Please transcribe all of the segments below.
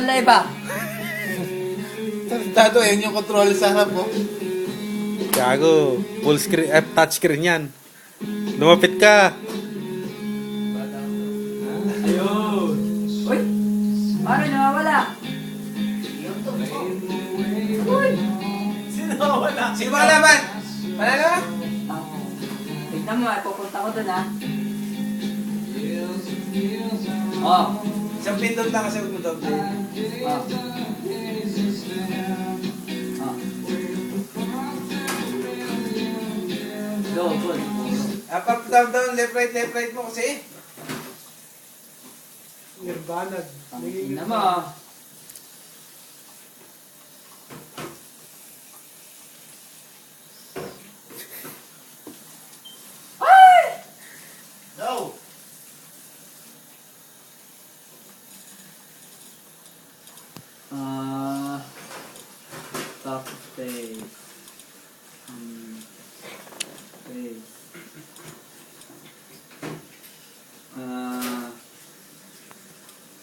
control na iba. Tado, yan yung control sa harap mo. Gago. Full screen, touch screen yan. Lumapit ka. Ayun. Uy! Paano nawawala? Uy! Sino wala? Sino ba laban? Panalo ba? Tignan mo, pupunta ko dun ha. Oh. Isang pindot lang kasi huwag mo doble. Oh. Oh. Go, good. Up, up, down, down, left, right mo kasi. Nirbanag. Tignan mo. No! Top space. Space.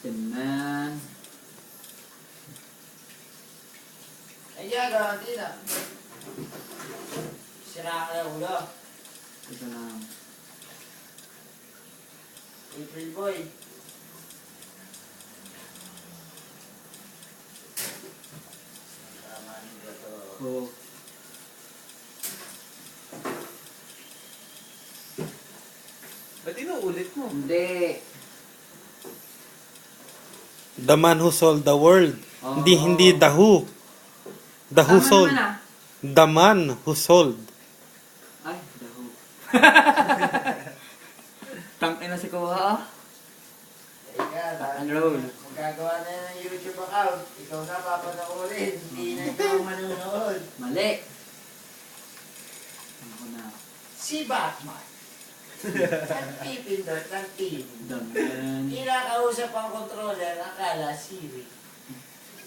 Cement. Ayan, ganti na. Sira ka na ulo. Ito lang. April boy. Tama nito to. Oh. Ba't inuulit mo? Hindi. The man who sold the world. Oh. Hindi the who. The who Tama sold. naman, ah. The man who sold. Ay, daho. Tangin na si Kuha ah. Ika, And roll. magagawa na yan ng YouTube account. Ikaw na papanoorin. Hindi na ikaw manunood. Mali. Ako na. Si Batman. Nagpipindot ng TV. Daman. Kinakausap ang controller, akala Siri.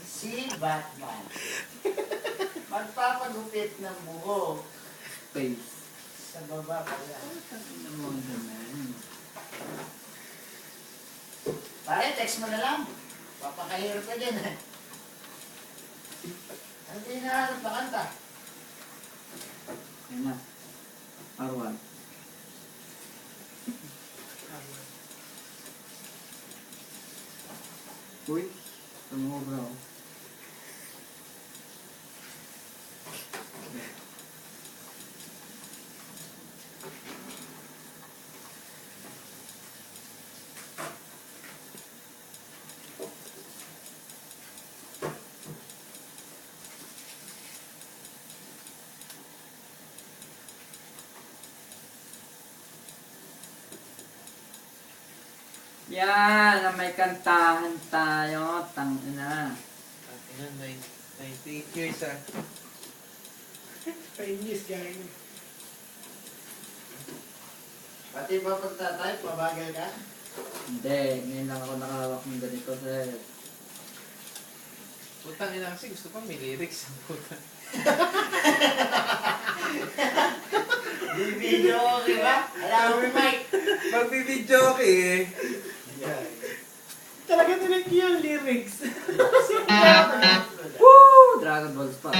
Si Batman. Magpapagupit ng buhok. Space. Sa baba pa yan. Tangin mo naman. Pare, text mo na lang. Papakahirap ka dyan eh. Ano din hinahanap na kanta? Ayun na. R1. Uy. Tumubra ako. Yan, na may kantahan tayo. Tangina. Ayan, 98 years ah. Chinese guy. Pati ba pagtatay, pabagal ka? Hindi, ngayon lang ako nakahawak ng ganito, sir. Putang ina kasi gusto pa may lyrics. Putang. Di video okay ba? Alam mo, Mike. Magbibidyo ka eh. Talaga tinag yung lyrics. Woo! Dragon Balls pa.